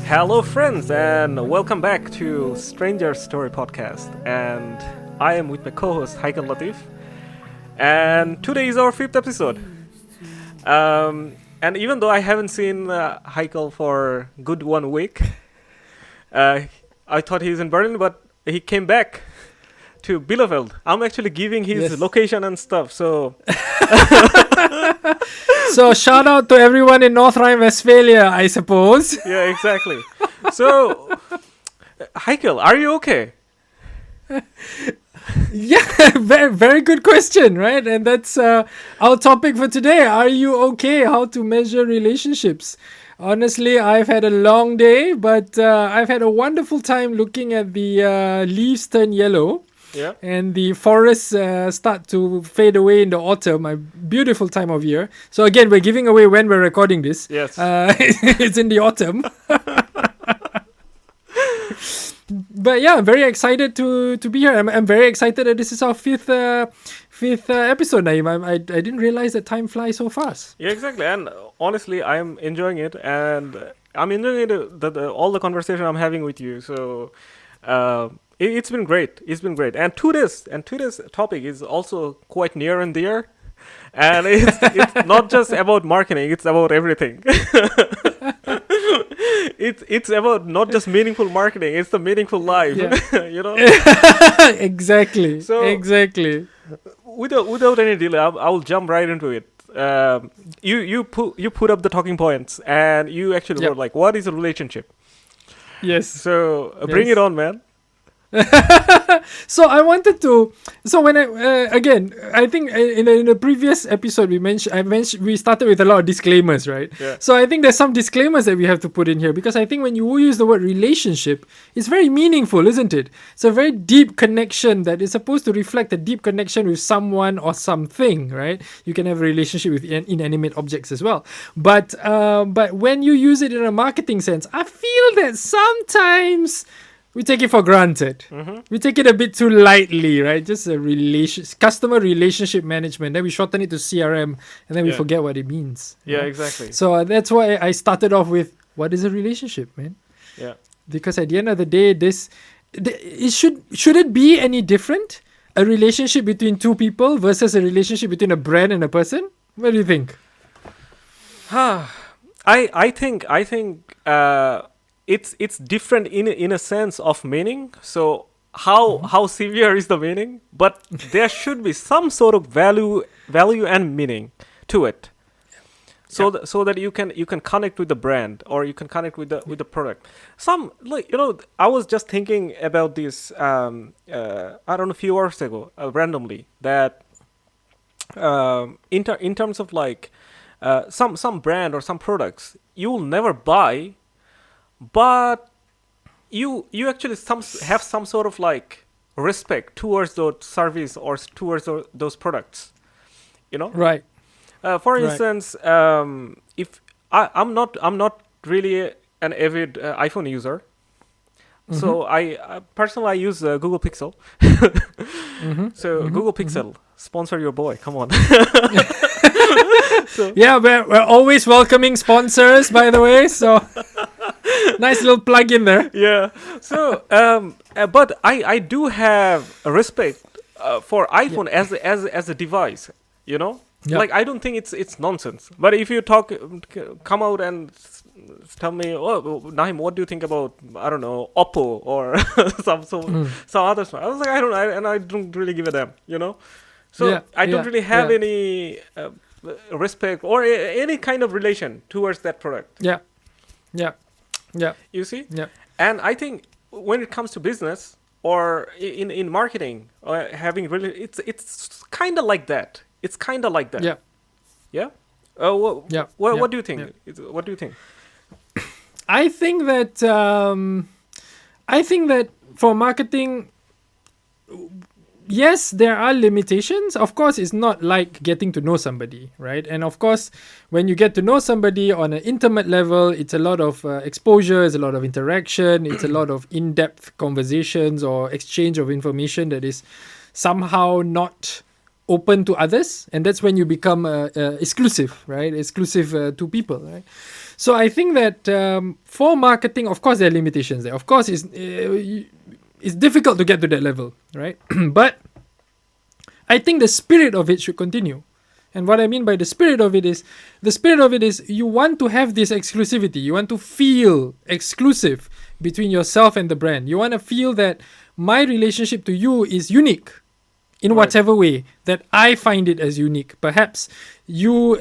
Hello friends and welcome back to Stranger Story Podcast, and I am with my co-host Haikel Latiff, and today is our 5th episode. And even though I haven't seen Haikel for good 1 week, I thought he's in Berlin, but he came back to Bielefeld. I'm actually giving his location and stuff, so... So shout out to everyone in North Rhine-Westphalia, I suppose. Yeah, exactly. So, Haikel, are you okay? Yeah, very, very good question, right? And that's our topic for today. Are you okay? How to measure relationships? Honestly, I've had a long day, but I've had a wonderful time looking at the leaves turn yellow. Yeah. And the forests start to fade away in the autumn, a beautiful time of year. So again, we're giving away when we're recording this. Yes. It's in the autumn. But yeah, I'm very excited to be here. I'm very excited that this is our fifth episode, Nahim. I didn't realize that time flies so fast. Yeah, exactly. And honestly, I'm enjoying it, and I'm enjoying all the conversation I'm having with you. So it's been great. It's been great. And today's topic is also quite near and dear. And it's not just about marketing, it's about everything. It's about not just meaningful marketing, it's the meaningful life. Yeah. You know? Exactly. So, exactly. Without any delay, I'll jump right into it. You put up the talking points, and you actually wrote like, what is a relationship? Yes. So bring it on, man. So I wanted to. So when I think in a previous episode we started with a lot of disclaimers, right? Yeah. So I think there's some disclaimers that we have to put in here, because I think when you use the word relationship, it's very meaningful, isn't it? It's a very deep connection that is supposed to reflect a deep connection with someone or something, right? You can have a relationship with inanimate objects as well, but when you use it in a marketing sense, I feel that sometimes we take it for granted. Mm-hmm. We take it a bit too lightly, right? Just a customer relationship management. Then we shorten it to CRM, and then we forget what it means. Yeah, right? exactly. So that's why I started off with, what is a relationship, man? Yeah. Because at the end of the day, should it be any different? A relationship between two people versus a relationship between a brand and a person? What do you think? I think it's different in a sense of meaning. So how severe is the meaning? But there should be some sort of value and meaning to it. So that you can connect with the brand, or you can connect with the product. Some, like, I was just thinking about this I don't know, a few hours ago, randomly, that in terms of like some brand or some products you'll never buy, but you actually have some sort of like respect towards those service or towards those products, Right. For instance, if I'm not really an avid iPhone user, so I personally use Google Pixel. So Google Pixel, sponsor your boy, come on. So, yeah, we're always welcoming sponsors, by the way, so nice little plug in there. Yeah. So but I do have a respect for iPhone as a device, Yeah. Like, I don't think it's nonsense. But if you come out and tell me, Nahim, what do you think about, I don't know, Oppo or some other stuff? I was like, I don't really give a damn, So I don't really have any respect or any kind of relation towards that product. Yeah. You see? Yeah. And I think when it comes to business or in marketing, having really, it's kind of like that. It's kind of like that. Yeah. Yeah. What do you think? Yeah. What do you think? I think that for marketing, yes, there are limitations. Of course, it's not like getting to know somebody, right? And of course, when you get to know somebody on an intimate level, it's a lot of exposure, it's a lot of interaction, it's a lot of in-depth conversations or exchange of information that is somehow not open to others, and that's when you become exclusive, right? Exclusive to people, right? So I think that for marketing, of course, there are limitations there. Of course, it's difficult to get to that level, right? But I think the spirit of it should continue. And what I mean by the spirit of it is you want to have this exclusivity. You want to feel exclusive between yourself and the brand. You want to feel that my relationship to you is unique in whatever way that I find it as unique. Perhaps you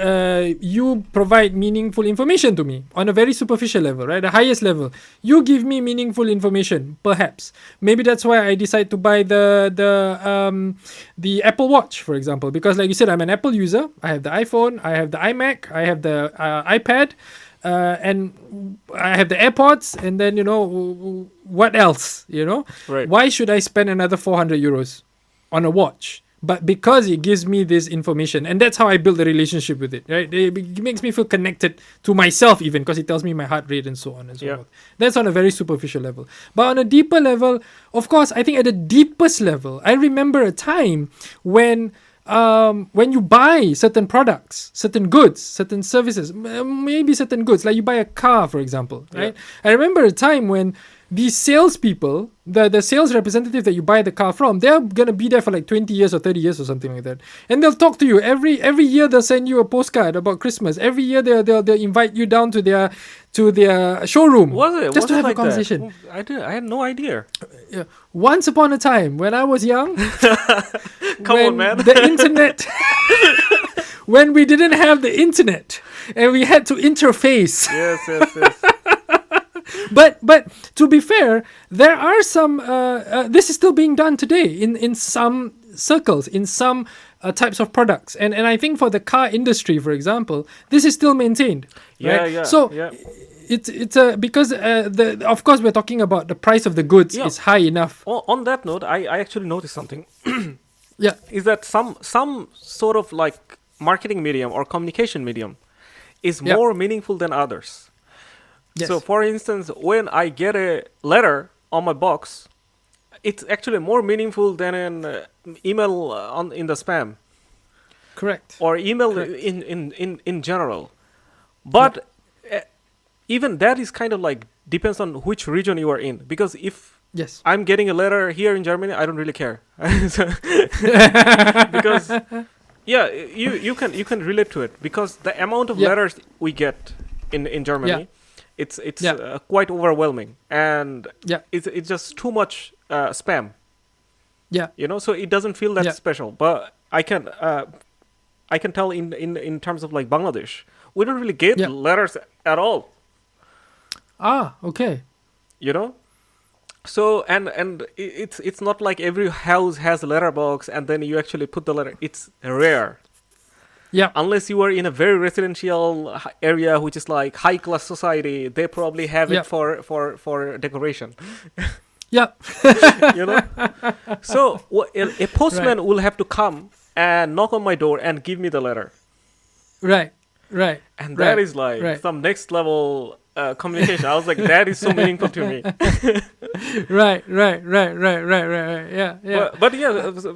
provide meaningful information to me on a very superficial level, right? The highest level. You give me meaningful information, perhaps. Maybe that's why I decide to buy the Apple Watch, for example, because like you said, I'm an Apple user. I have the iPhone, I have the iMac, I have the iPad, and I have the AirPods, and then what else? Right. Why should I spend another 400 euros on a watch? But because it gives me this information, and that's how I build a relationship with it, right? It makes me feel connected to myself, even because it tells me my heart rate and so on and so forth. That's on a very superficial level. But on a deeper level, of course, I think at the deepest level, I remember a time when you buy certain products, certain goods, certain services, maybe certain goods, like you buy a car, for example, right? I remember a time when these salespeople, the sales representative that you buy the car from, they're gonna be there for like 20 years or 30 years or something like that, and they'll talk to you every year. They'll send you a postcard about Christmas. Every year they'll invite you down to their showroom. Just to have a conversation. I had no idea. Once upon a time, when I was young, Come on, man. The internet, when we didn't have the internet and we had to interface. Yes. But to be fair, there are some. This is still being done today in some circles, in some types of products, and I think for the car industry, for example, this is still maintained. Right? So it's because of course we're talking about the price of the goods is high enough. On that note, I actually noticed something. Is that some sort of like marketing medium or communication medium is more meaningful than others. Yes. So, for instance, when I get a letter on my box, it's actually more meaningful than an email in the spam. Correct. Or email in general. But even that is kind of like depends on which region you are in. Because if I'm getting a letter here in Germany, I don't really care. Because you can relate to it, because the amount of letters we get in Germany. It's quite overwhelming, and it's just too much spam. So it doesn't feel that special. But I can tell in terms of like Bangladesh, we don't really get letters at all. Okay. So and it's not like every house has a letterbox and then you actually put the letter. It's rare. Unless you are in a very residential area, which is like high class society, they probably have it for decoration. So a postman will have to come and knock on my door and give me the letter. Right. And that is like some next level communication. I was like, that is so meaningful to me. Right. But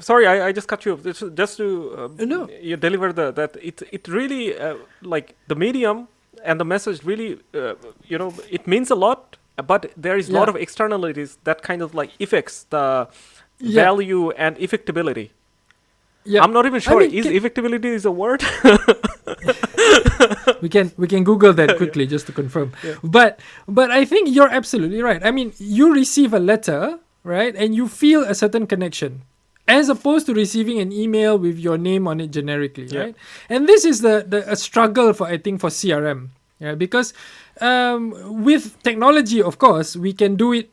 sorry, I just cut you off. Just to you deliver that it really like the medium and the message really it means a lot, but there is a lot of externalities that kind of like affects the value and effectability. I'm not even sure. Is effectability is a word? we can Google that quickly just to confirm. But I think you're absolutely right. I mean, you receive a letter, right, and you feel a certain connection, as opposed to receiving an email with your name on it generically, right? And this is a struggle for CRM, because with technology, of course, we can do it.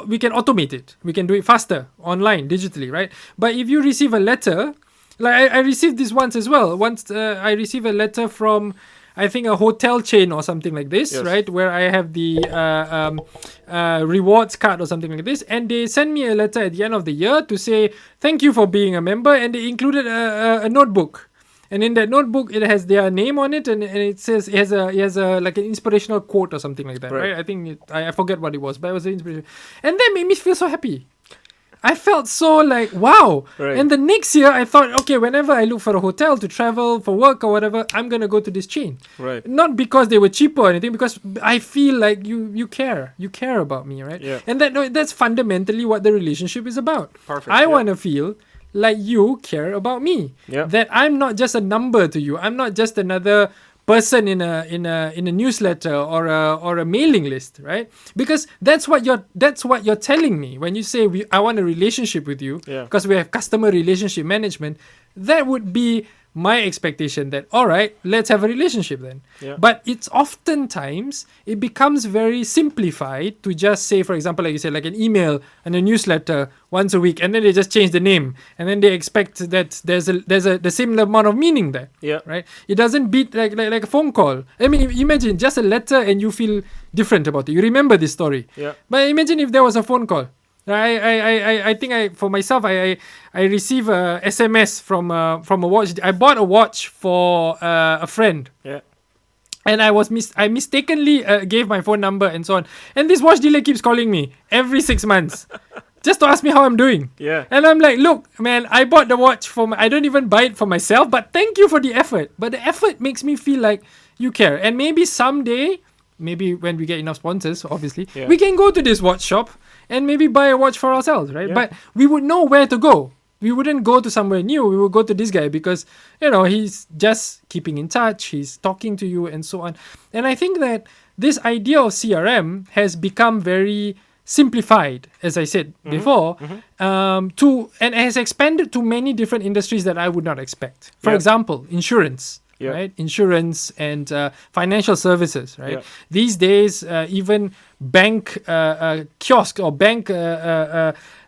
We can automate it. We can do it faster, online, digitally, right? But if you receive a letter, like I received this once as well. Once I received a letter from, I think, a hotel chain or something like this, right? Where I have the rewards card or something like this. And they sent me a letter at the end of the year to say, thank you for being a member. And they included a notebook. And in that notebook, it has their name on it, and it says it has a like an inspirational quote or something like that, right? I think I forget what it was, but it was an inspiration, and that made me feel so happy. I felt so like, wow. Right. And the next year, I thought, okay, whenever I look for a hotel to travel for work or whatever, I'm going to go to this chain. Right. Not because they were cheaper or anything, because I feel like you care. You care about me, right? Yeah. And that's fundamentally what the relationship is about. Perfect, I yeah. want to feel like you care about me. Yeah. That I'm not just a number to you. I'm not just another person in a newsletter or a mailing list, right? Because that's what you're telling me when you say I want a relationship with you, Yeah. because we have customer relationship management. That would be my expectation, that all right, let's have a relationship then. Yeah. But it's oftentimes it becomes very simplified to just say, for example, like you said, like an email and a newsletter once a week, and then they just change the name, and then they expect that there's the same amount of meaning there. Yeah. Right? It doesn't beat like a phone call. I mean, imagine just a letter and you feel different about it. You remember this story. Yeah. But imagine if there was a phone call. I think for myself I receive a SMS from a watch. I bought a watch for a friend. Yeah. And I mistakenly gave my phone number and so on. And this watch dealer keeps calling me every 6 months just to ask me how I'm doing. Yeah. And I'm like, look, man, I bought the watch I don't even buy it for myself, but thank you for the effort. But the effort makes me feel like you care. And maybe someday, maybe when we get enough sponsors, obviously, Yeah. we can go to this watch shop and maybe buy a watch for ourselves, right? Yeah. But we would know where to go. We wouldn't go to somewhere new. We would go to this guy because, he's just keeping in touch. He's talking to you and so on. And I think that this idea of CRM has become very simplified, as I said before, and has expanded to many different industries that I would not expect. For Yeah. example, insurance. Yeah. Right, insurance and financial services. Right, Yeah. these days even bank kiosk or bank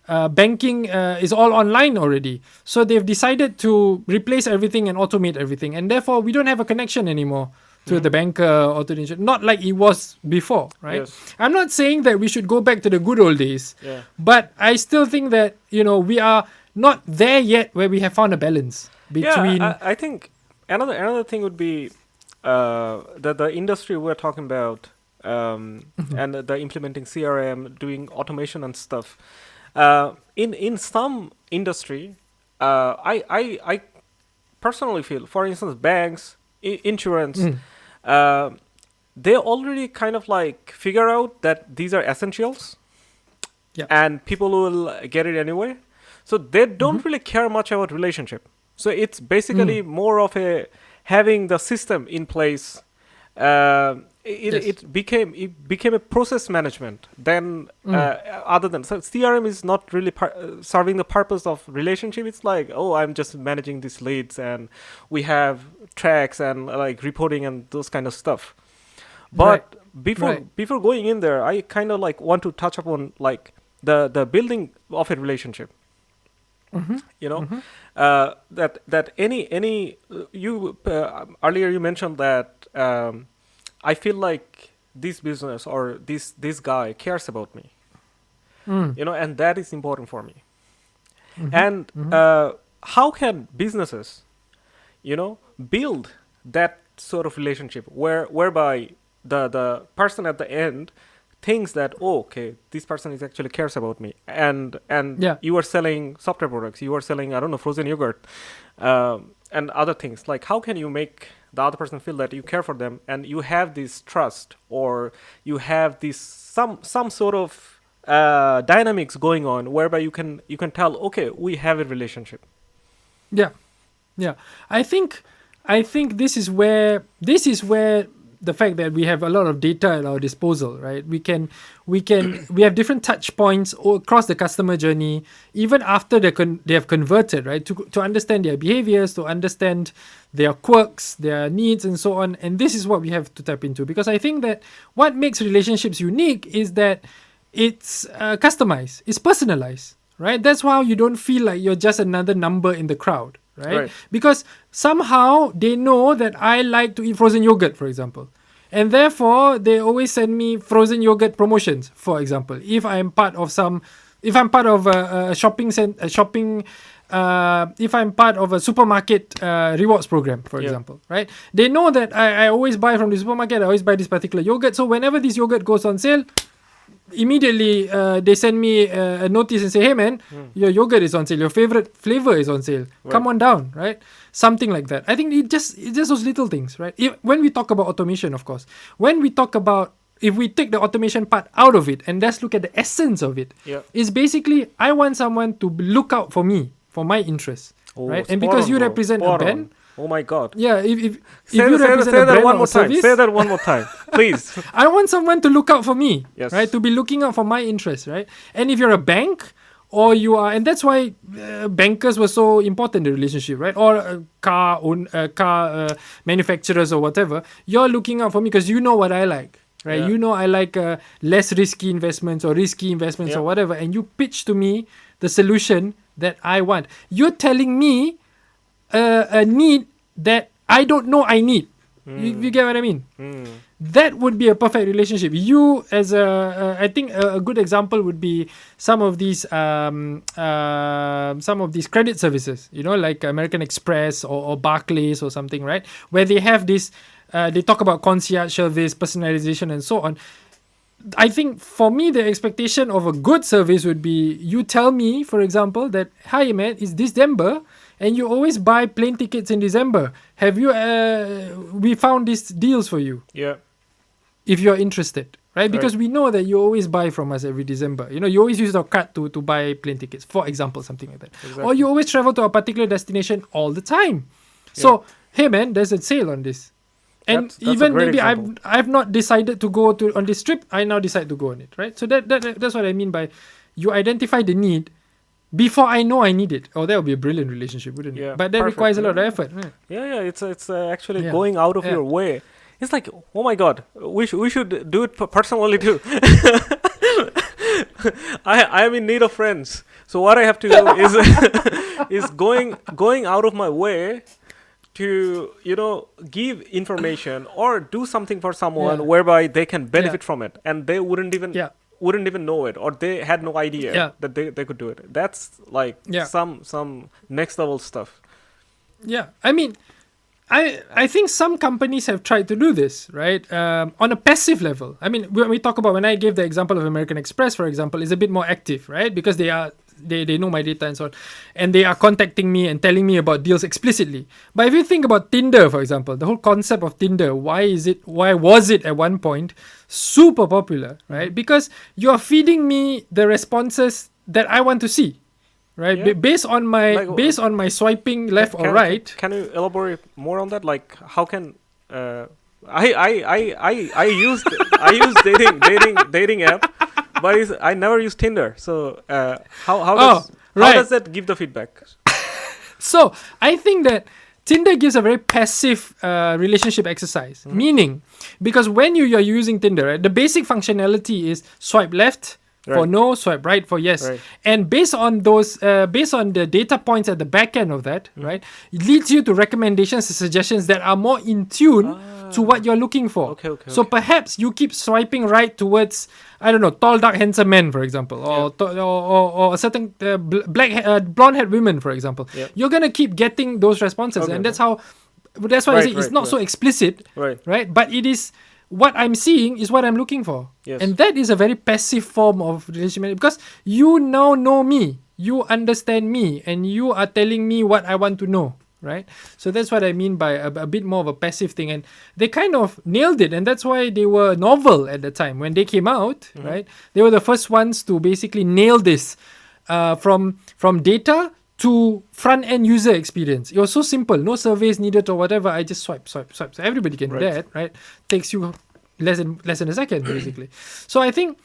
banking is all online already. So they've decided to replace everything and automate everything, and therefore we don't have a connection anymore to the banker or to the insurance. Not like it was before. Right. Yes. I'm not saying that we should go back to the good old days. Yeah. But I still think that we are not there yet where we have found a balance between. Yeah, I think another thing would be the industry we're talking about, and the implementing CRM, doing automation and stuff. In some industry, I personally feel, for instance, banks, insurance, they already kind of like figure out that these are essentials, Yeah. and people will get it anyway. So they don't really care much about relationship. So it's basically more of having the system in place. It became a process management than other than, so CRM is not really serving the purpose of relationship. It's like, oh, I'm just managing these leads and we have tracks and like reporting and those kind of stuff. But before going in there, I kind of like want to touch upon like the building of a relationship. That any you earlier you mentioned that I feel like this business or this guy cares about me, and that is important for me. And how can businesses, build that sort of relationship whereby the person at the end thinks that, oh, okay, this person is actually cares about me, and you are selling software products, you are selling, I don't know, frozen yogurt, and other things. Like, how can you make the other person feel that you care for them, and you have this trust, or you have this some sort of dynamics going on whereby you can tell, okay, we have a relationship. Yeah. I think this is where the fact that we have a lot of data at our disposal, right? We have different touch points across the customer journey, even after they have converted, right? To understand their behaviors, to understand their quirks, their needs, and so on. And this is what we have to tap into, because I think that what makes relationships unique is that it's customized, it's personalized, right? That's why you don't feel like you're just another number in the crowd. Right? Because somehow they know that I like to eat frozen yogurt, for example, and therefore they always send me frozen yogurt promotions. For example, if I'm part of a shopping if I'm part of a supermarket rewards program, for example, right? They know that I always buy from the supermarket. I always buy this particular yogurt. So whenever this yogurt goes on sale, immediately they send me a notice and say, hey man, your yogurt is on sale, your favorite flavor is on sale, come on down, right? Something like that. I think it's just those little things, right? When we talk about automation, of course, when we talk about, if we take the automation part out of it and just look at the essence of it, it's basically, I want someone to look out for me, for my interests, right? And because you represent a brand. Oh my God. Yeah, if you represent a brand or service. Say that one more time, please. I want someone to look out for me, Yes. right? To be looking out for my interests, right? And if you're a bank, or you are, and that's why bankers were so important in the relationship, right? Or car manufacturers or whatever, you're looking out for me because you know what I like, right? Yeah. You know I like less risky investments or risky investments or whatever, and you pitch to me the solution that I want. You're telling me a need that I don't know I need. You get what I mean? That would be a perfect relationship. You as I think a good example would be some of these credit services, like American Express or Barclays or something, right? Where they have this, they talk about concierge service, personalization, and so on. I think for me, the expectation of a good service would be, you tell me, for example, that, hi man, it's December, and you always buy plane tickets in December. Have you, we found these deals for you. Yeah. If you're interested, right? Because we know that you always buy from us every December. You always use our card to buy plane tickets, for example, something like that. Exactly. Or you always travel to a particular destination all the time. So, hey man, there's a sale on this. And that's even maybe example. I've not decided to go on this trip, I now decide to go on it, right? So that's what I mean by, you identify the need before I know I need it. Oh, that would be a brilliant relationship, wouldn't it? But that requires a lot of effort. Right? Yeah. It's actually going out of your way. It's like, oh my God, we should do it personally too. I am in need of friends. So what I have to do is going out of my way to give information or do something for someone whereby they can benefit from it, and they wouldn't even know it, or they had no idea that they could do it. That's like some next level stuff. Yeah, I mean, I think some companies have tried to do this, right? On a passive level. I mean, when I gave the example of American Express, for example, is a bit more active, right? Because they know my data and so on, and they are contacting me and telling me about deals explicitly. But if you think about Tinder, for example, the whole concept of Tinder, why was it at one point super popular, right? Because you're feeding me the responses that I want to see, right? Based on my swiping left or right. Can you elaborate more on that? Like, how can I used dating app, but I never used Tinder. So how does that give the feedback? So I think that Tinder gives a very passive relationship exercise. Meaning, because when you are using Tinder, right, the basic functionality is swipe left for no, swipe right for yes. And based on those, based on the data points at the back end of that, right, it leads you to recommendations and suggestions that are more in tune to what you're looking for. So perhaps you keep swiping right towards, I don't know, tall, dark, handsome men, for example, or a certain blonde-haired women, for example. You're gonna keep getting those responses, and that's why I say it's not so explicit, right? But it is. What I'm seeing is what I'm looking for. And that is a very passive form of relationship, because you now know me, you understand me, and you are telling me what I want to know, right? So that's what I mean by a bit more of a passive thing. And they kind of nailed it, and that's why they were novel at the time. When they came out, right, they were the first ones to basically nail this from data to front-end user experience. It was so simple. No surveys needed or whatever. I just swipe. So everybody can do that, right? Takes you less than a second, basically. So I think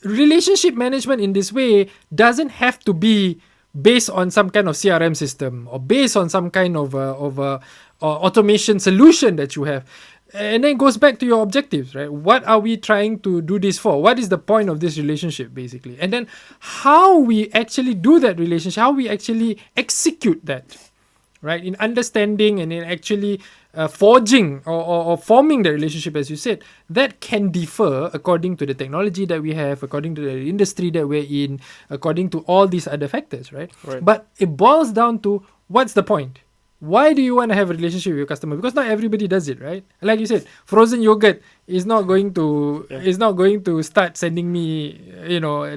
relationship management in this way doesn't have to be based on some kind of CRM system or based on some kind of automation solution that you have. And then it goes back to your objectives, right? What are we trying to do this for? What is the point of this relationship, basically? And then how we actually do that relationship, how we actually execute that, right? In understanding and in actually forging or forming the relationship, as you said, that can differ according to the technology that we have, according to the industry that we're in, according to all these other factors, right? But it boils down to, what's the point? Why do you want to have a relationship with your customer? Because not everybody does it, right? Like you said, frozen yogurt is not going to start sending me,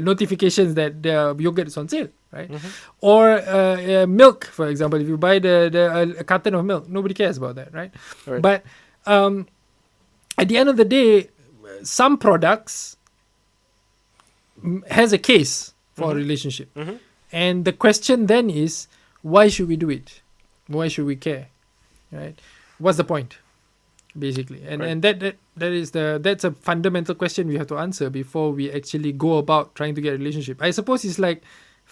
notifications that the yogurt is on sale, right? Or milk, for example. If you buy a carton of milk, nobody cares about that, right? Right. But at the end of the day, some products has a case for a relationship, and the question then is, why should we do it? Why should we care, right? What's the point, basically? And that's a fundamental question we have to answer before we actually go about trying to get a relationship. I suppose it's like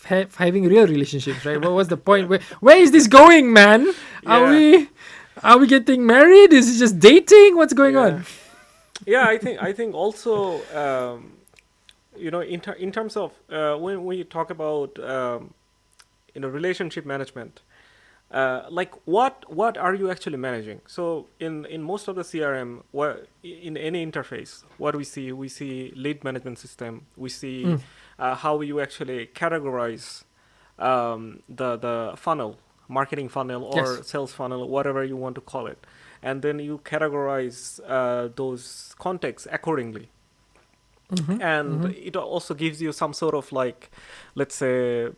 having real relationships, right? What was the point? Where is this going, man? Yeah. Are we getting married? Is it just dating? What's going on? Yeah, I think also in terms of when we talk about relationship management, like what are you actually managing? So in most of the CRM, in any interface, what we see lead management system. We see how you actually categorize the funnel, marketing funnel or sales funnel, whatever you want to call it, and then you categorize those contexts accordingly. And it also gives you some sort of, like, let's say,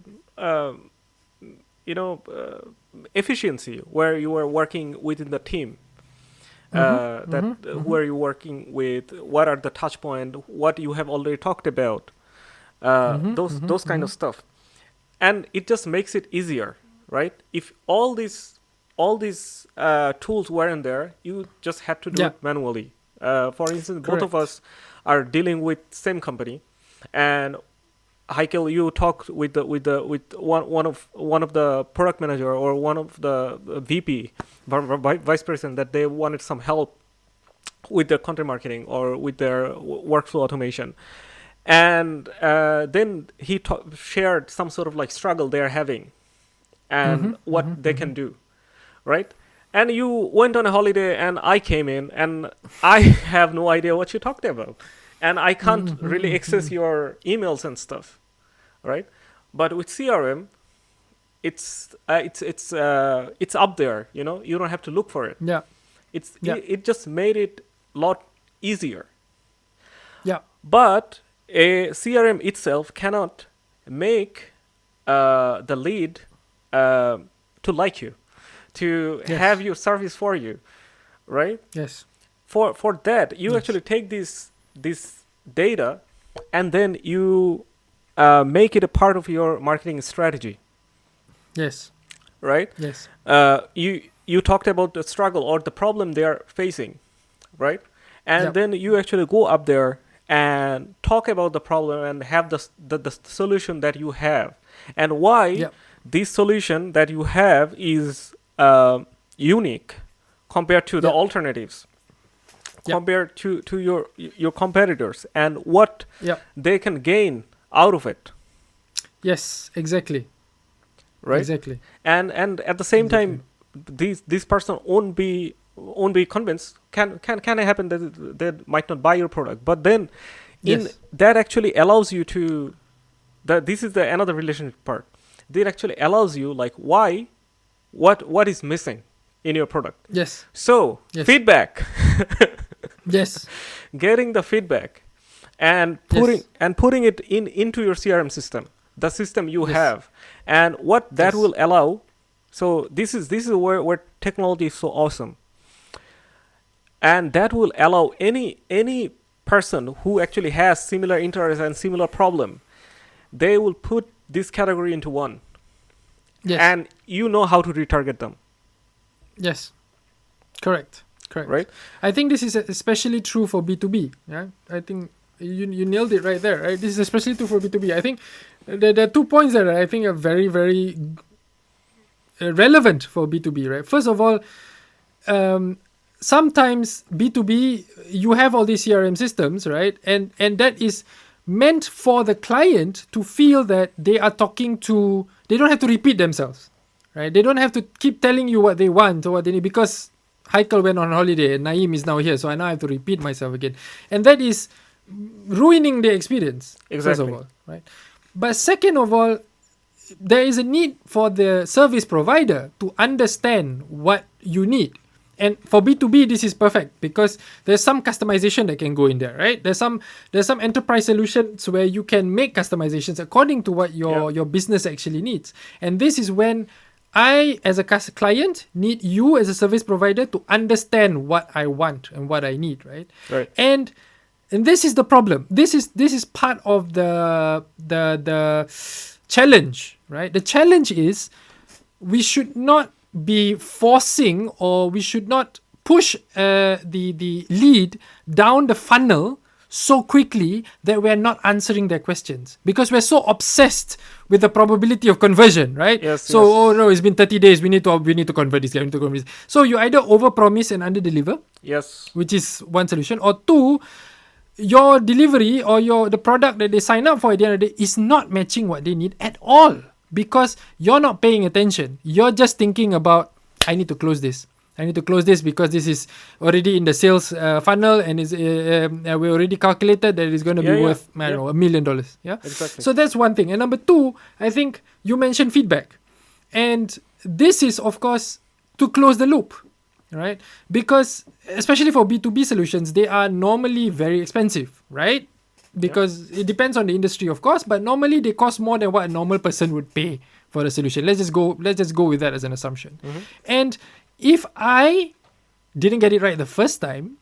efficiency where you are working within the team. Who are you working with? What are the touch points? What you have already talked about? Those kind of stuff, and it just makes it easier, right? If all these tools weren't there, you just had to do it manually. For instance, both of us are dealing with same company, and Haikel, you talked with one of the product manager or one of the VP, vice president, that they wanted some help with their content marketing or with their workflow automation, and then he shared some sort of like struggle they are having, and what they can do, right? And you went on a holiday, and I came in, and I have no idea what you talked about, and I can't really access your emails and stuff, right? But with CRM, it's up there. You don't have to look for it. Yeah, it just made it a lot easier. Yeah, but a CRM itself cannot make the lead to like you, to have your service for you, right? Yes. For that, you actually take this data, and then you make it a part of your marketing strategy. Yes. Right? Yes. You talked about the struggle or the problem they are facing, right? And then you actually go up there and talk about the problem and have the solution that you have, and why this solution that you have is unique compared to the alternatives, compared to your competitors, and what they can gain out of it. Yes, exactly. Right? Exactly. And at the same time, this person won't be convinced. Can happen that they might not buy your product, but then that actually allows you to this is another relationship part. That actually allows you, like, why, what is missing in your product. Yes. So feedback. Yes. Getting the feedback and putting it into your CRM system, the system you have, and what that will allow. So this is where technology is so awesome, and that will allow any person who actually has similar interest and similar problem, they will put this category into one, and you know how to retarget them. Yes, correct. Right. I think this is especially true for B2B. Yeah, I think you nailed it right there. Right, this is especially true for B2B. I think there are 2 points that I think are very, very relevant for B2B. Right. First of all, sometimes B2B, you have all these CRM systems, right, and that is meant for the client to feel that they are talking to. They don't have to repeat themselves, right? They don't have to keep telling you what they want or what they need, because Haikel went on holiday and Nahim is now here, so I now have to repeat myself again, and that is ruining the experience. Exactly. First of all, right? But second of all, there is a need for the service provider to understand what you need. And for B2B, this is perfect because there's some customization that can go in there, right? There's some enterprise solutions where you can make customizations according to what your business actually needs. And this is when I, as a client, need you as a service provider to understand what I want and what I need, right? Right. And this is the problem. This is part of the challenge, right? The challenge is we should not be forcing, or we should not push the lead down the funnel so quickly that we're not answering their questions, because we're so obsessed with the probability of conversion, right? Yes. So, oh no, it's been 30 days. We need to convert this guy. We need to convert this. So you either overpromise and underdeliver, Yes. which is one solution, or two, your delivery or the product that they sign up for at the end of the day is not matching what they need at all, because you're not paying attention. You're just thinking about, I need to close this. I need to close this because this is already in the sales funnel, and we already calculated that it's going to be worth, I don't know, $1 million. Yeah, Exactly. So that's one thing. And number two, I think you mentioned feedback, and this is of course to close the loop, right? Because especially for B2B solutions, they are normally very expensive, right? Because it depends on the industry, of course, but normally they cost more than what a normal person would pay for a solution. Let's just go with that as an assumption. And if I didn't get it right the first time,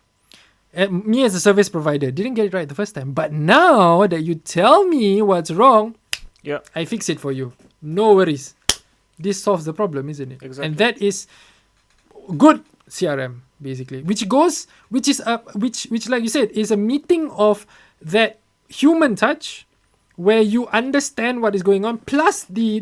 me as a service provider didn't get it right the first time, but now that you tell me what's wrong, I fix it for you. No worries. This solves the problem, isn't it? Exactly. And that is good CRM, basically, which like you said, is a meeting of that human touch where you understand what is going on, plus the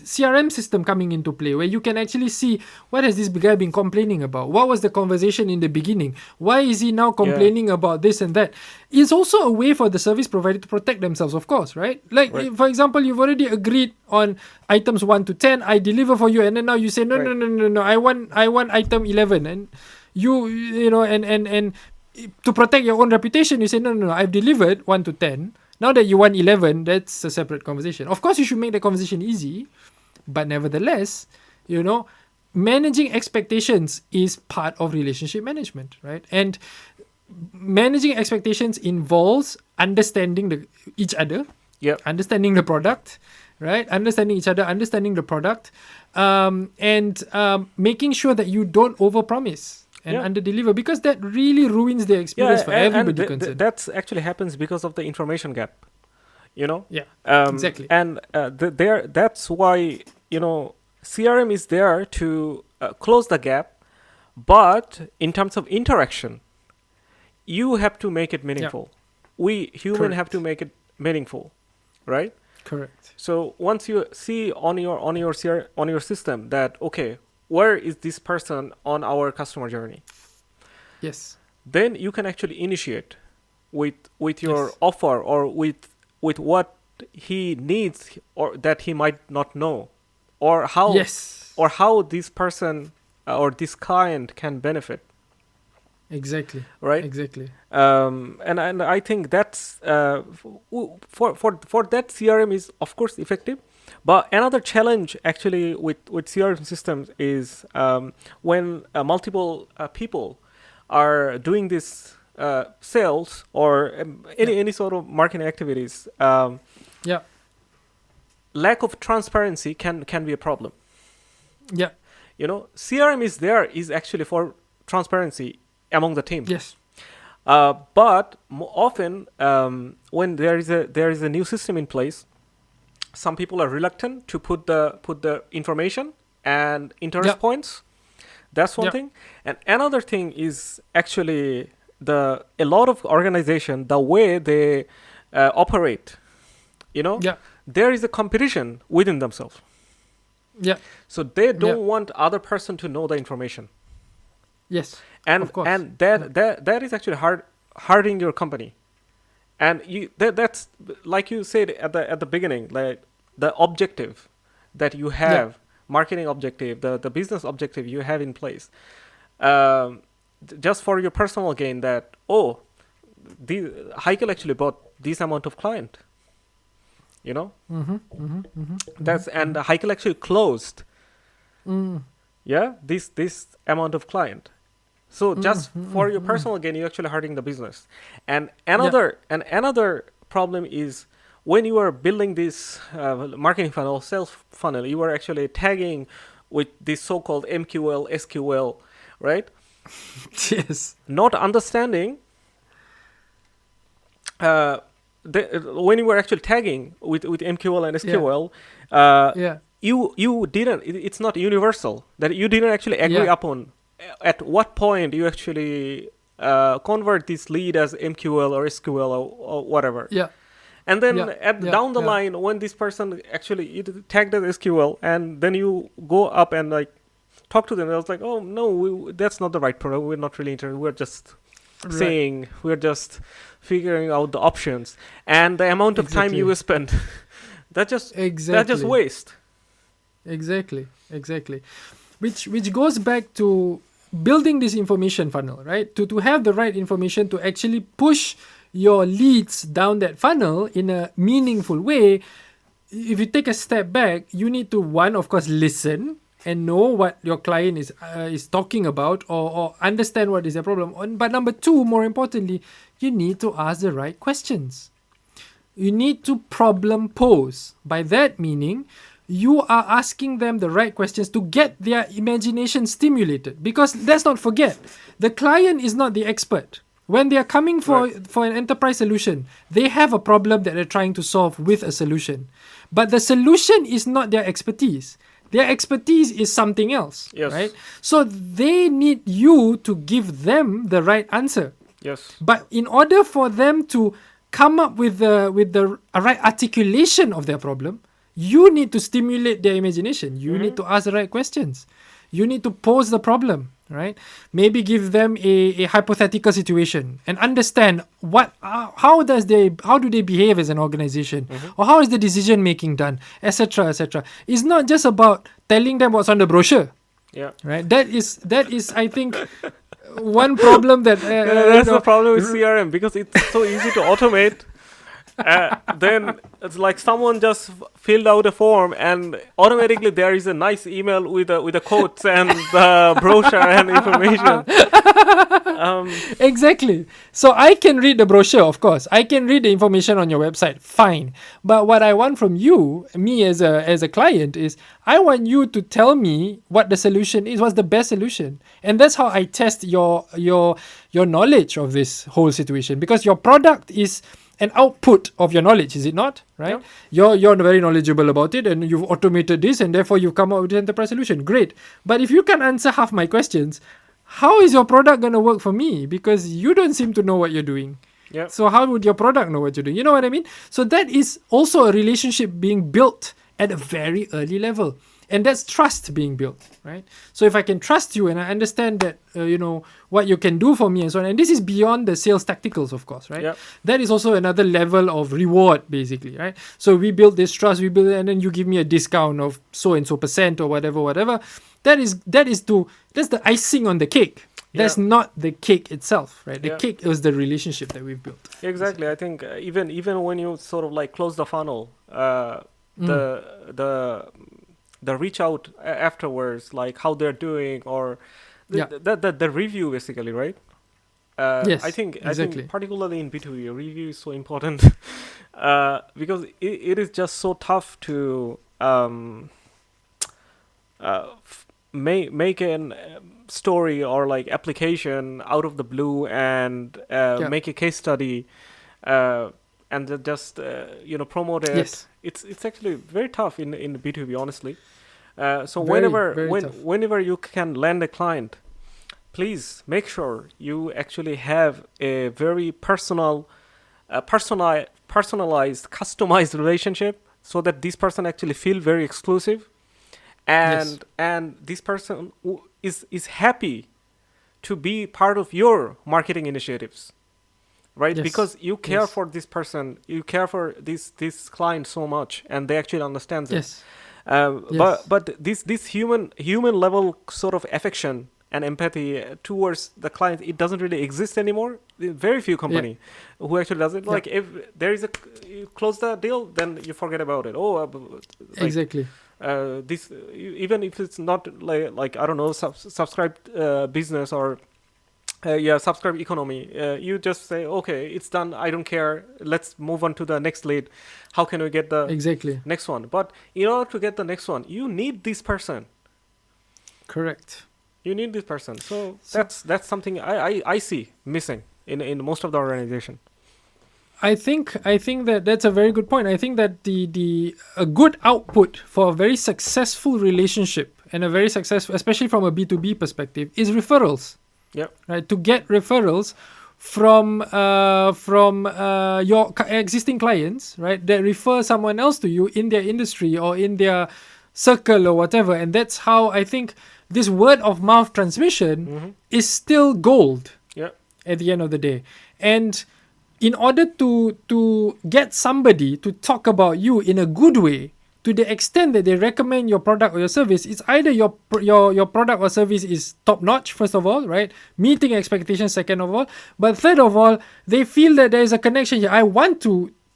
CRM system coming into play, where you can actually see, what has this guy been complaining about? What was the conversation in the beginning? Why is he now complaining about this and that? It's also a way for the service provider to protect themselves, of course, right? Like, for example, you've already agreed on items 1 to 10. I deliver for you, and then now you say, no, I want item 11, and you know, and to protect your own reputation, you say, no, I've delivered 1 to 10. Now that you want 11, that's a separate conversation. Of course, you should make the conversation easy, but nevertheless, you know, managing expectations is part of relationship management, right? And managing expectations involves understanding each other, understanding the product, right? Understanding each other, understanding the product, and making sure that you don't overpromise and under-deliver, because that really ruins the experience for everybody concerned. That's actually happens because of the information gap, you know? Exactly. And that's why, you know, CRM is there to close the gap, but in terms of interaction, you have to make it meaningful. We human have to make it meaningful, right? Correct. So once you see on your system that, okay, where is this person on our customer journey? Yes. Then you can actually initiate with your offer, or with what he needs, or that he might not know, or how this person or this client can benefit. Exactly. Right. Exactly. And I think that's for that CRM is of course effective. But another challenge actually with CRM systems is when multiple people are doing this sales or any sort of marketing activities. Lack of transparency can be a problem. Yeah. You know, CRM is actually for transparency among the team. Yes. But often when there is a new system in place, some people are reluctant to put the information and interest points. That's one thing. And another thing is actually a lot of organization, the way they operate, you know, there is a competition within themselves. Yeah. So they don't want other person to know the information. Yes. And of course. and that is actually hurting your company. And that's like you said at the beginning, like the objective that you have, marketing objective, the business objective you have in place, just for your personal gain. That Haikel actually bought this amount of client. you know. Mm-hmm. That's and Haikel actually closed, Mm. yeah, this amount of client. So just for your personal gain, you're actually hurting the business. And Yeah. another problem is when you are building this marketing funnel, sales funnel, you are actually tagging with this so-called MQL, SQL, right? Yes. Not understanding when you were actually tagging with MQL and Yeah. SQL, uh, Yeah. you didn't. It's not universal that you didn't actually agree Yeah. upon at what point you actually convert this lead as MQL or SQL or whatever. Yeah. And then Yeah. at Yeah. down the Yeah. line, when this person actually you tagged as SQL, and then you go up and like talk to them, I was like, oh no, that's not the right product. We're not really interested. We're just Right. saying, we're just figuring out the options, and the amount of time you spend, that just Exactly. waste. Exactly. Which goes back to building this information funnel, right? To have the right information to actually push your leads down that funnel in a meaningful way. If you take a step back, you need to, one, of course, listen and know what your client is talking about, or understand what is their problem. But number two, more importantly, you need to ask the right questions. You need to problem pose. By that meaning, you are asking them the right questions to get their imagination stimulated. Because let's not forget, the client is not the expert. When they are coming for an enterprise solution, they have a problem that they're trying to solve with a solution. But the solution is not their expertise. Their expertise is something else, Yes. right? So they need you to give them the right answer. Yes. But in order for them to come up with the right articulation of their problem, you need to stimulate their imagination. You need to ask the right questions. You need to pose the problem, right? Maybe give them a hypothetical situation and understand how do they behave as an organization, or how is the decision making done, etc., etc. It's not just about telling them what's on the brochure, Yeah. right? That is I think one problem that That's the problem with CRM, because it's so easy to automate. Then it's like someone just filled out a form, and automatically there is a nice email with a quotes and the brochure and information. Exactly. So I can read the brochure, of course. I can read the information on your website. Fine. But what I want from you, me as a client, is I want you to tell me what the solution is, what's the best solution. And that's how I test your knowledge of this whole situation, because your product is an output of your knowledge, is it not? Right? Yeah. You're very knowledgeable about it, and you've automated this, and therefore you've come up with an enterprise solution. Great. But if you can't answer half my questions, how is your product going to work for me? Because you don't seem to know what you're doing. Yeah. So how would your product know what you're doing? You know what I mean? So that is also a relationship being built at a very early level. And that's trust being built, right? So if I can trust you and I understand that, what you can do for me and so on, and this is beyond the sales tacticals, of course, right? Yep. That is also another level of reward, basically, right? So we build this trust, and then you give me a discount of so and so percent or whatever. That's the icing on the cake. That's not the cake itself, right? The cake is the relationship that we've built. Exactly. I think even when you sort of like close the funnel, the reach out afterwards, like how they're doing, or the review, basically, right? Yes, I think exactly. particularly in B2B, review is so important because it is just so tough to make an story or like application out of the blue and make a case study and just promote it. Yes. It's actually very tough in B2B, honestly. So Very whenever you can land a client, please make sure you actually have a very personalized, customized relationship, so that this person actually feel very exclusive, and this person is happy to be part of your marketing initiatives, right? Yes. Because you care for this person, you care for this client so much, and they actually understand it. Yes. But this human level sort of affection and empathy towards the client, it doesn't really exist anymore. Very few company who actually does it. Like if there is you close the deal, then you forget about it. Exactly. This even if it's not like I don't know, subscribed business or subscribe economy, you just say, okay, it's done, I don't care, let's move on to the next lead. How can we get the next one? But in order to get the next one, you need this person. Correct. You need this person. So that's something I see missing in most of the organization. I think that's a very good point. I think that a good output for a very successful relationship and a very successful, especially from a B2B perspective, is referrals. Yeah. Right. To get referrals from your existing clients, right, that refer someone else to you in their industry or in their circle or whatever, and that's how I think this word of mouth transmission is still gold. Yeah. At the end of the day, and in order to get somebody to talk about you in a good way, to the extent that they recommend your product or your service, it's either your product or service is top notch, first of all, right? Meeting expectations, second of all. But third of all, they feel that there is a connection here. I want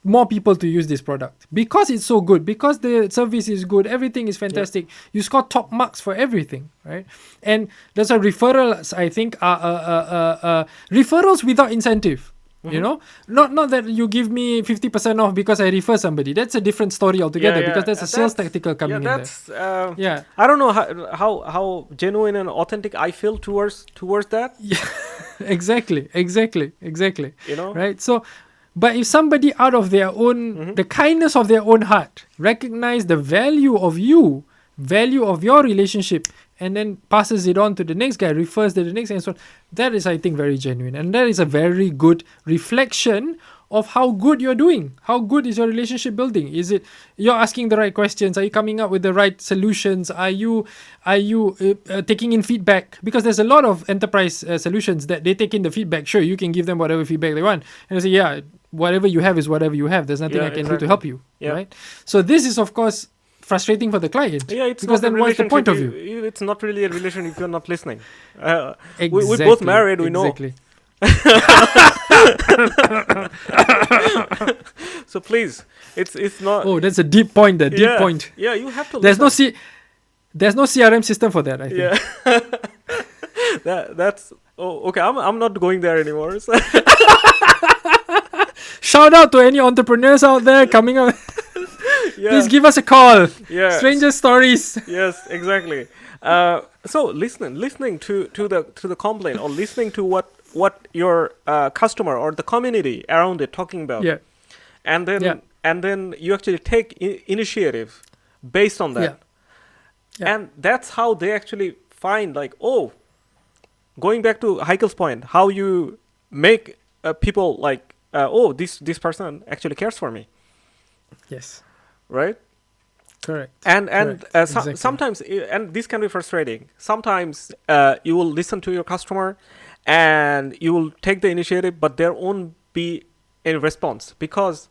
more people to use this product because it's so good, because the service is good, everything is fantastic. Yeah. You score top marks for everything, right? And that's a referrals, I think, are referrals without incentive. You know, not that you give me 50% off because I refer somebody. That's a different story altogether, because that's a sales tactical coming in there. I don't know how genuine and authentic I feel towards that. Yeah, exactly. You know, right? So, but if somebody out of their own, the kindness of their own heart, recognize the value of your relationship, and then passes it on to the next guy, refers to the next guy, and so on, that is, I think, very genuine. And that is a very good reflection of how good you're doing. How good is your relationship building? Is it you're asking the right questions? Are you coming up with the right solutions? Are you taking in feedback? Because there's a lot of enterprise solutions that they take in the feedback. Sure, you can give them whatever feedback they want, and they say, whatever you have is whatever you have. There's nothing I can do to help you, right? So this is, of course, frustrating for the client. Yeah, it's because then what's the point of view? It's not really a relation if you're not listening. Exactly, we both married, we know. So please, it's not. Oh, that's a deep point. Deep point. Yeah, you have to. There's no CRM system for that, I think. Yeah. that's. Oh, okay. I'm not going there anymore. So. Shout out to any entrepreneurs out there coming up. Yeah. Please give us a call. Yeah. Stranger stories. Yes, exactly. So listening to the complaint, or listening to what your customer or the community around it talking about. Yeah. And then you actually take initiative based on that. Yeah. Yeah. And that's how they actually find, like, going back to Heikel's point, how you make people like, this person actually cares for me. Yes. Right? Correct. And exactly. Sometimes, and this can be frustrating, sometimes you will listen to your customer and you will take the initiative, but there won't be any response, because,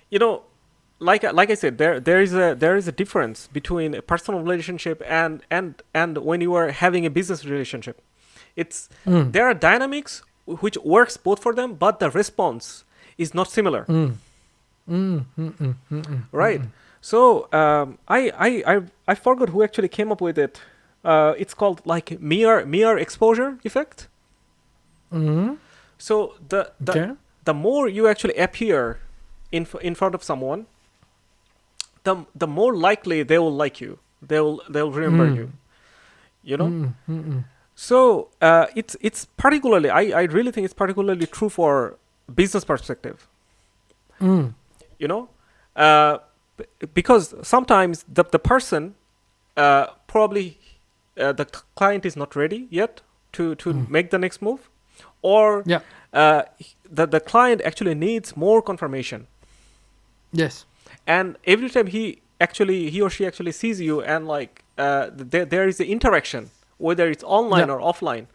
you know, like I said, there is a difference between a personal relationship and when you are having a business relationship. It's there are dynamics which works both for them, but the response is not similar. Right. So I forgot who actually came up with it. It's called like mere exposure effect. So the more you actually appear in front of someone, the more likely they will like you. They'll remember you. You know. So it's particularly, I really think it's particularly true for business perspective. You know, because sometimes the person probably the client is not ready yet to make the next move, or the client actually needs more confirmation. Yes. And every time he or she actually sees you, and like there is the interaction, whether it's online or offline,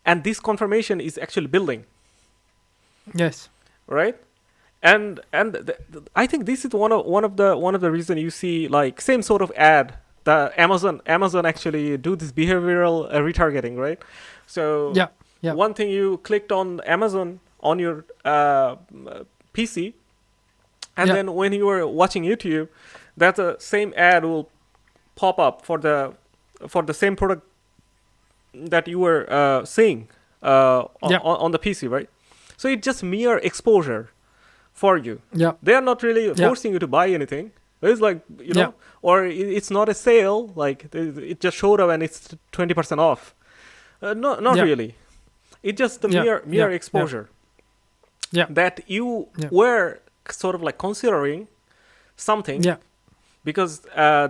and this confirmation is actually building. Yes. Right. And I think this is one of the reason you see like same sort of ad the Amazon actually do this behavioral retargeting, right? So Yeah. one thing, you clicked on Amazon on your PC, and then when you were watching YouTube, that same ad will pop up for the same product that you were seeing on the PC, right? So it's just mere exposure for you. Yeah. They are not really forcing you to buy anything. It's like, or it's not a sale. Like it just showed up and it's 20% off. Not really. It's just the mere exposure. Yeah. That you were sort of like considering something. Yeah. Because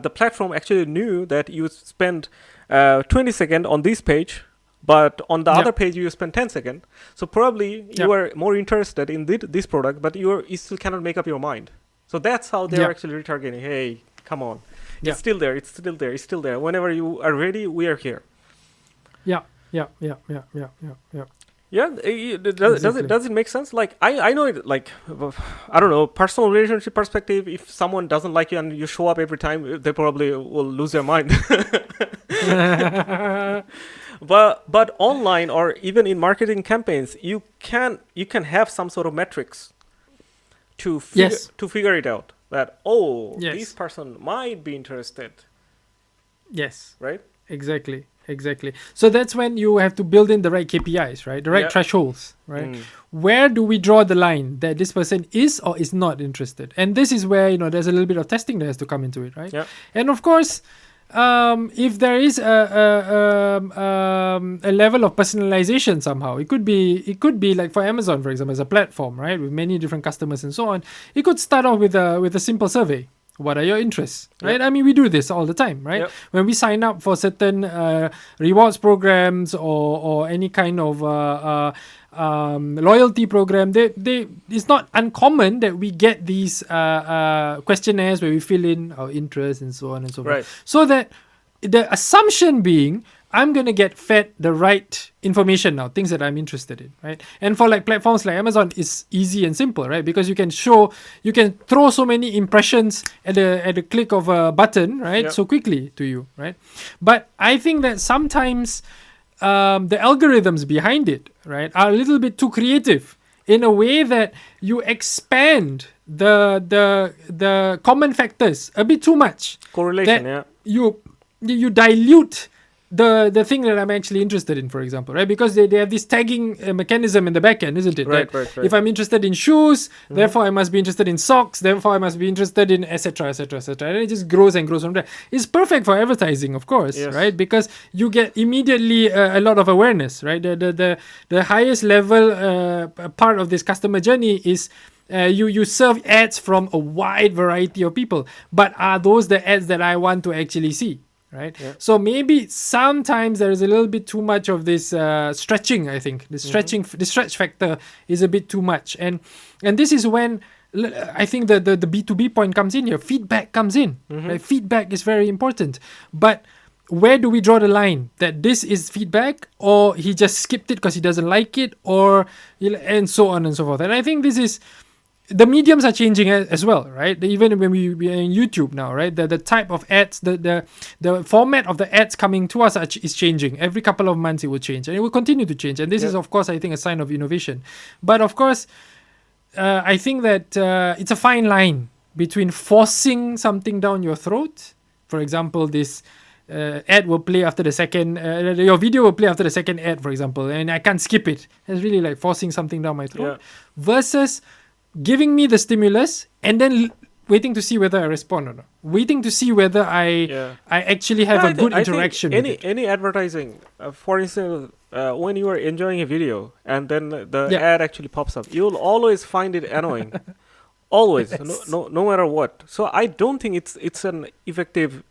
the platform actually knew that you spend 20 seconds on this page, but on the other page you spend 10 seconds. So probably you are more interested in this product, but you still cannot make up your mind. So that's how they're actually retargeting. Hey, come on. It's still there. It's still there. It's still there. Whenever you are ready, we are here. Yeah. Yeah, does it make sense? Like I know it, like I don't know, personal relationship perspective, if someone doesn't like you and you show up every time, they probably will lose their mind. But online or even in marketing campaigns, you can have some sort of metrics to figure it out, that this person might be interested. Yes. Right? Exactly. So that's when you have to build in the right KPIs, right? The right thresholds, right? Where do we draw the line that this person is or is not interested? And this is where, there's a little bit of testing that has to come into it, right? Yeah. And of course, if there is a level of personalization somehow, it could be like for Amazon, for example, as a platform, right, with many different customers and so on. It could start off with a simple survey. What are your interests, right? I mean, we do this all the time, right? When we sign up for certain rewards programs or any kind of loyalty program, it's not uncommon that we get these questionnaires where we fill in our interests and so on and so forth. So that the assumption being, I'm going to get fed the right information now, things that I'm interested in, right? And for like platforms like Amazon, it's easy and simple, right? Because you can throw so many impressions at the click of a button, right? So quickly to you, right? But I think that sometimes the algorithms behind it, right, are a little bit too creative in a way that you expand the common factors a bit too much. Correlation, You dilute the thing that I'm actually interested in, for example, right? Because they have this tagging mechanism in the back end, isn't it? Right. If I'm interested in shoes, therefore I must be interested in socks, therefore I must be interested in etc. And it just grows and grows from there. It's perfect for advertising, of course, right? Because you get immediately a lot of awareness, right? The highest level part of this customer journey is you serve ads from a wide variety of people, but are those the ads that I want to actually see? Right. So maybe sometimes there is a little bit too much of this stretching. I think the stretch factor is a bit too much, and this is when I think the B2B point comes in here. Feedback comes in. Right? Feedback is very important, but where do we draw the line that this is feedback, or he just skipped it because he doesn't like it, or and so on and so forth. And I think this is. The mediums are changing as well, right? Even when we're in YouTube now, right? The type of ads, the format of the ads coming to us is changing. Every couple of months it will change, and it will continue to change. And this is, of course, I think a sign of innovation. But of course, I think that it's a fine line between forcing something down your throat. For example, this ad will play after the second, your video will play after the second ad, for example, and I can't skip it. It's really like forcing something down my throat versus giving me the stimulus and then waiting to see whether I respond or not. Waiting to see whether I actually have a good interaction with it. Any advertising, for instance, when you are enjoying a video and then the ad actually pops up, you'll always find it annoying. Always, no matter what. So I don't think it's an effective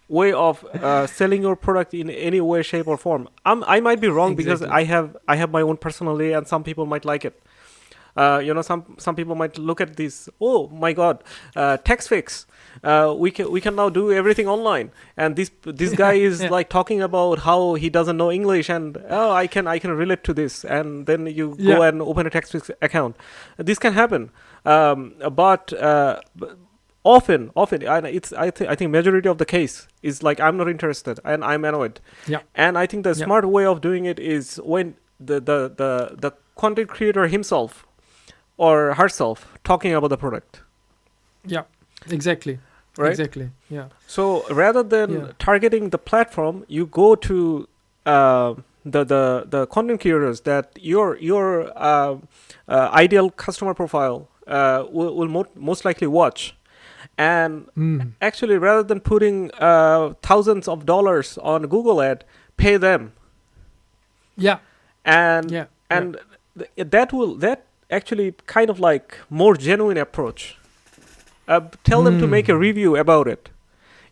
way of selling your product in any way, shape, or form. I might be wrong because I have my own personality, and some people might like it. Some people might look at this. Oh my God, text fix. We can now do everything online. And this guy is like talking about how he doesn't know English, and I can relate to this. And then you go and open a text fix account. This can happen. But often, and I think majority of the case is like, I'm not interested and I'm annoyed. Yeah. And I think the Yeah. smart way of doing it is when the content creator himself or herself talking about the product, Yeah. Exactly. right? Exactly. Yeah. So rather than Yeah. targeting the platform, you go to the content creators that your ideal customer profile will most likely watch. And Mm. actually, rather than putting thousands of dollars on Google ad, pay them. Yeah. And Yeah. and that actually kind of like more genuine approach. Tell them to make a review about it.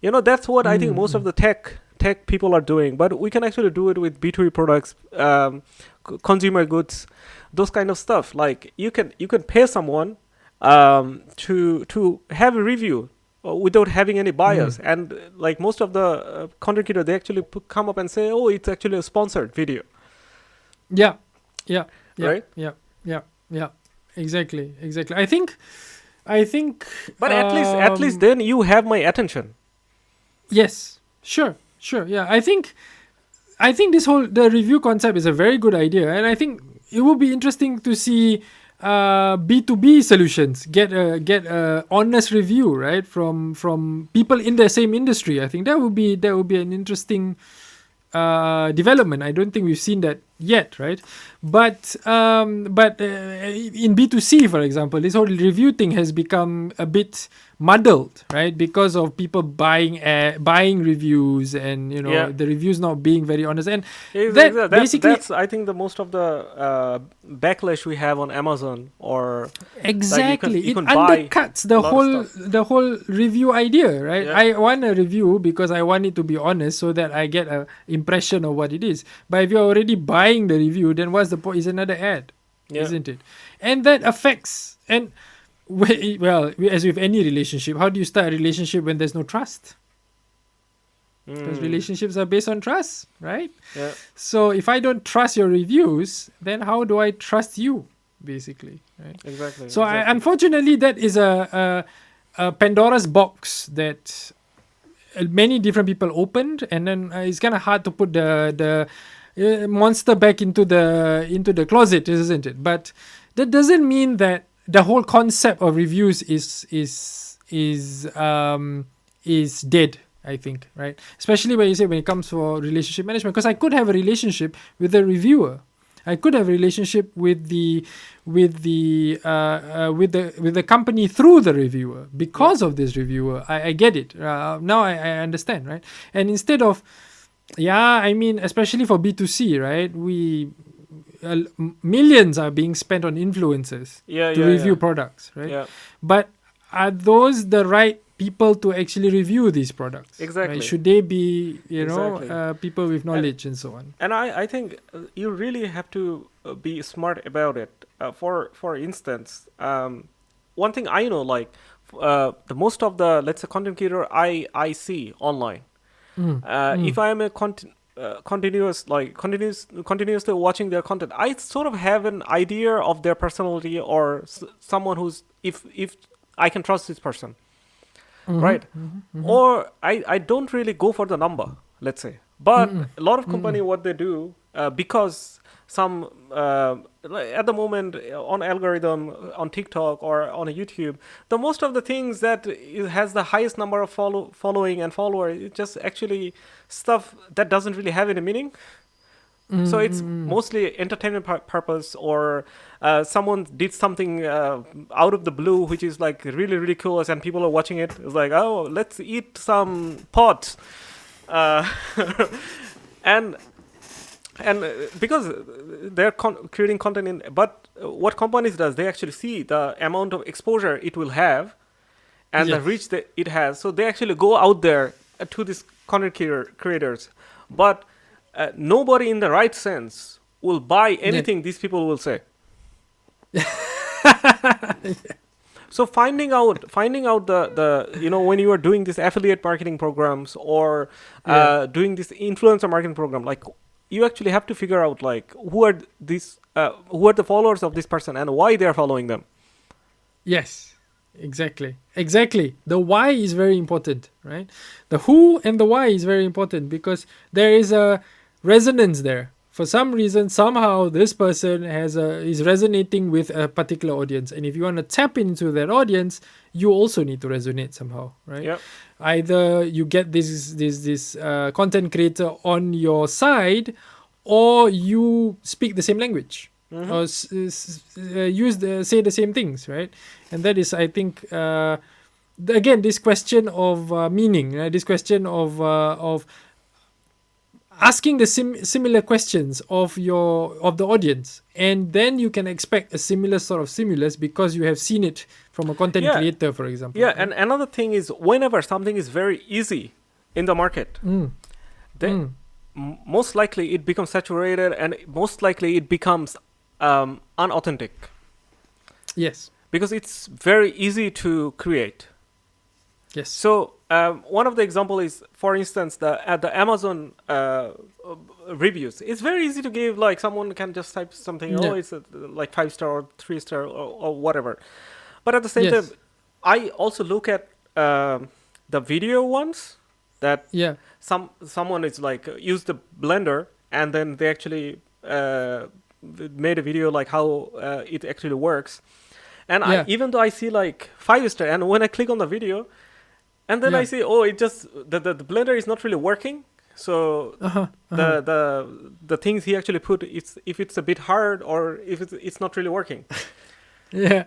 That's what I think most of the tech people are doing. But we can actually do it with B2B products, consumer goods, those kind of stuff. Like you can pay someone to have a review without having any bias. And like most of the content creators, they actually come up and say, "Oh, it's actually a sponsored video." Yeah. Yeah. Yeah. Right? Yeah. Yeah. Yeah. Exactly. Exactly. I think. But at least then you have my attention. Yes. Sure. Yeah. I think the review concept is a very good idea, and I think it will be interesting to see B2B solutions get a honest review, right, from people in the same industry. I think that would be an interesting development. I don't think we've seen that yet, right? But in B2C, for example, this whole review thing has become a bit muddled, right? Because of people buying reviews, and the reviews not being very honest. And That's I think the most of the backlash we have on Amazon, or exactly, like you can it undercuts the whole review idea, right? Yeah. I want a review because I want it to be honest, so that I get a impression of what it is. But if you're already buying the review, then what's the point? It's another ad, isn't it? And that affects, and well, as with any relationship, how do you start a relationship when there's no trust? Because relationships are based on trust, right? Yeah. So if I don't trust your reviews, then how do I trust you, basically, right? Exactly. So unfortunately, that is a Pandora's box that many different people opened, and then it's kind of hard to put the monster back into the closet, isn't it? But that doesn't mean that the whole concept of reviews is dead, I think, right? Especially when it comes for relationship management, because I could have a relationship with a reviewer. I could have a relationship with the company through the reviewer because of this reviewer. I get it now. I understand, right? And instead of especially for B2C, right? Millions are being spent on influencers to review products, right? Yeah. But are those the right people to actually review these products? Exactly. Right? Should they be, Exactly. people with knowledge and so on? And I think you really have to be smart about it. For instance, one thing I know, like the most of the, let's say, content creator I see online, if I am a continuously watching their content, I sort of have an idea of their personality, or someone who's if I can trust this person, right? Or I don't really go for the number, let's say. But a lot of company, what they do, because some at the moment on algorithm on TikTok or on YouTube, the most of the things that it has the highest number of following and followers, it's just actually stuff that doesn't really have any meaning. So it's mostly entertainment purpose, or someone did something out of the blue, which is like really ridiculous, and people are watching it. It's like, oh, let's eat some pot, and because they're creating content but what companies does, they actually see the amount of exposure it will have, and the reach that it has. So they actually go out there to these content creators, but nobody in the right sense will buy anything these people will say. So finding out the when you are doing these affiliate marketing programs, or doing this influencer marketing program, like you actually have to figure out like who are the followers of this person and why they are following them. Yes. Exactly. The why is very important, right? The who and the why is very important because there is a resonance there. For some reason, somehow this person is resonating with a particular audience, and if you want to tap into that audience, you also need to resonate somehow, right? Yep. Either you get this content creator on your side, or you speak the same language, or say the same things, right? And that is, I think, again, this question of meaning, right? This question of asking the similar questions of the audience, and then you can expect a similar sort of stimulus because you have seen it from a content creator, for example. Yeah, right? and another thing is whenever something is very easy in the market, then most likely it becomes saturated, and most likely it becomes unauthentic. Yes. Because it's very easy to create. Yes. So one of the example is, for instance, at the Amazon reviews. It's very easy to give, like someone can just type something, oh, it's like 5-star or 3-star or whatever. But at the same time, I also look at the video ones that someone is like use the Blender and then they actually made a video like how it actually works. And even though I see like 5-star, and when I click on the video, and then I see, oh, it just the Blender is not really working. So the things he actually put, if it's a bit hard or if it's not really working. Yeah.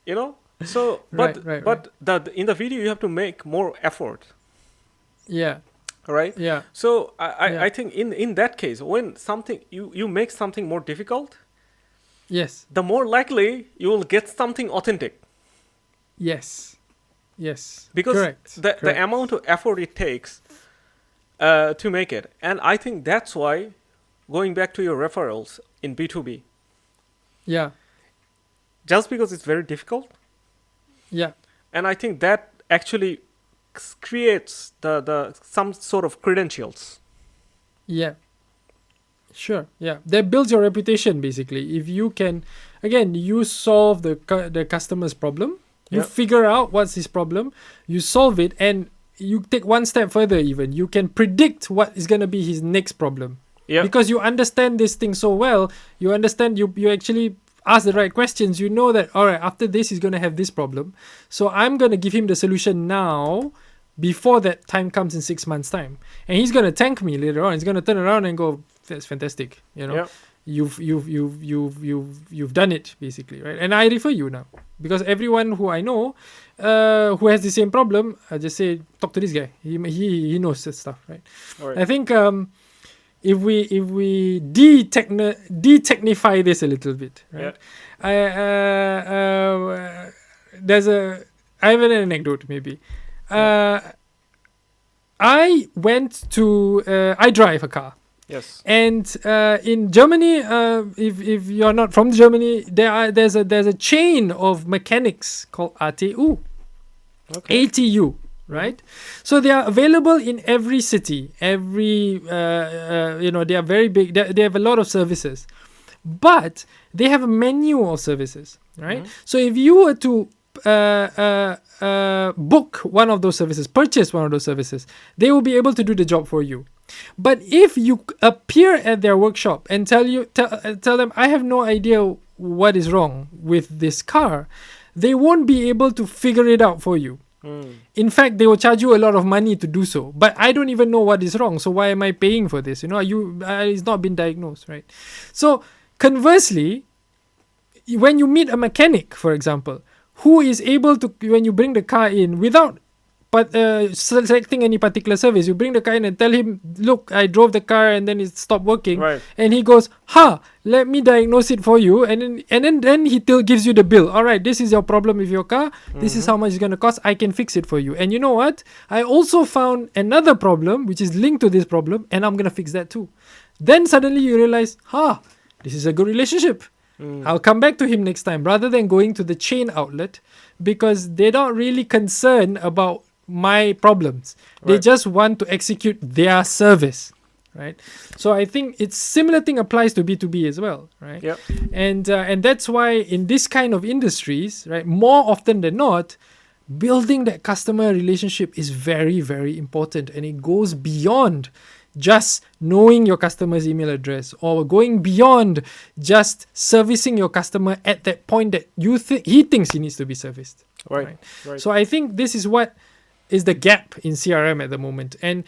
You know. So but in the video you have to make more effort. Yeah. Right. Yeah. So I think in that case, when something you make something more difficult, yes, the more likely you will get something authentic. Yes. Because the amount of effort it takes to make it. And I think that's why, going back to your referrals in B2B. Yeah. Just because it's very difficult. Yeah. And I think that actually creates the some sort of credentials. Yeah. Sure. Yeah. That builds your reputation, basically. If you can, again, you solve the customer's problem. You figure out what's his problem, you solve it, and you take one step further even. You can predict what is going to be his next problem. Yeah. Because you understand this thing so well, you understand, you actually ask the right questions. You know that, all right, after this, he's going to have this problem. So I'm going to give him the solution now before that time comes in 6 months' time. And he's going to thank me later on. He's going to turn around and go, that's fantastic. You know, you've done it, basically, right? And I refer you now. Because everyone who I know who has the same problem, I just say, talk to this guy. He knows that stuff, right? Right. I think if we de-technify this a little bit, right? I have an anecdote maybe. I drive a car. Yes. And in Germany, if you're not from Germany, there's a chain of mechanics called ATU, ATU, right? So they are available in every city. They are very big. They have a lot of services, but they have a menu of services, right? So if you were to book one of those services, purchase one of those services, they will be able to do the job for you. But if you appear at their workshop and tell them, I have no idea what is wrong with this car, they won't be able to figure it out for you. In fact, they will charge you a lot of money to do so. But I don't even know what is wrong, so why am I paying for this? It's not been diagnosed, right? So conversely, when you meet a mechanic, for example, who is able to, when you bring the car in without selecting any particular service, you bring the car in and tell him, look, I drove the car and then it stopped working, right. And he goes, let me diagnose it for you, and then he gives you the bill. All right, this is your problem with your car, this is how much it's going to cost, I can fix it for you. And you know what, I also found another problem which is linked to this problem, and I'm going to fix that too. Then suddenly you realize, this is a good relationship. I'll come back to him next time, rather than going to the chain outlet, because they're not really concerned about my problems. Right. They just want to execute their service. right? So I think it's similar thing applies to B2B as well, right? Yep. And that's why in this kind of industries, right, more often than not, building that customer relationship is very, very important, and it goes beyond just knowing your customer's email address or going beyond just servicing your customer at that point that he thinks he needs to be serviced. Right. So I think this is what is the gap in CRM at the moment. And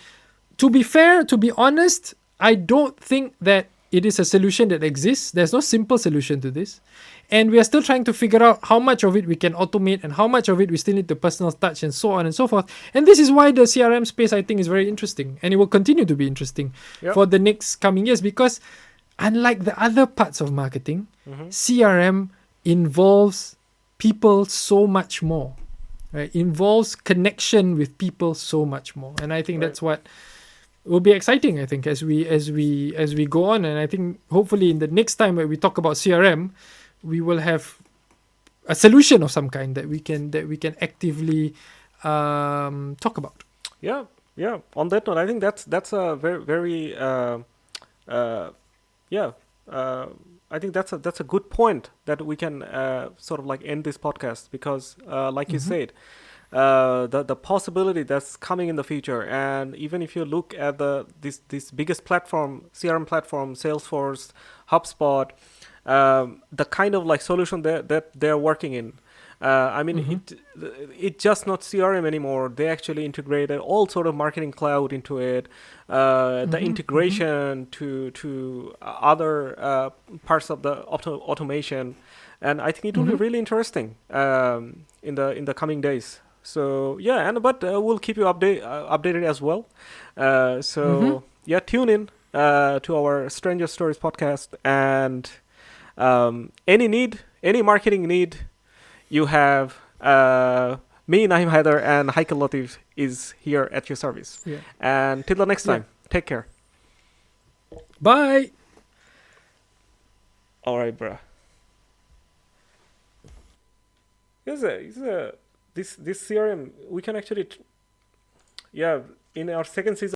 to be fair, to be honest, I don't think that it is a solution that exists. There's no simple solution to this. And we are still trying to figure out how much of it we can automate and how much of it we still need the personal touch and so on and so forth. And this is why the CRM space, I think, is very interesting. And it will continue to be interesting for the next coming years, because unlike the other parts of marketing, CRM involves people so much more, right? Involves connection with people so much more. And I think that's what will be exciting, I think, as we go on. And I think hopefully in the next time when we talk about CRM, we will have a solution of some kind that we can actively talk about. Yeah. On that note, I think that's a very I think that's a good point that we can sort of like end this podcast, because like you said, the possibility that's coming in the future, and even if you look at this biggest platform, CRM platform, Salesforce, HubSpot, the kind of like solution that they're working in. I mean, it's just not CRM anymore. They actually integrated all sort of marketing cloud into it. The integration to other parts of the automation, and I think it will be really interesting in the coming days. So yeah, but we'll keep you updated as well. Yeah, tune in to our Stranger Stories podcast, and any marketing need you have, me, Nahim, Haider, and Haikel, Latiff is here at your service. Yeah. And till the next time, take care. Bye. All right, bruh. This CRM we can actually, in our second season.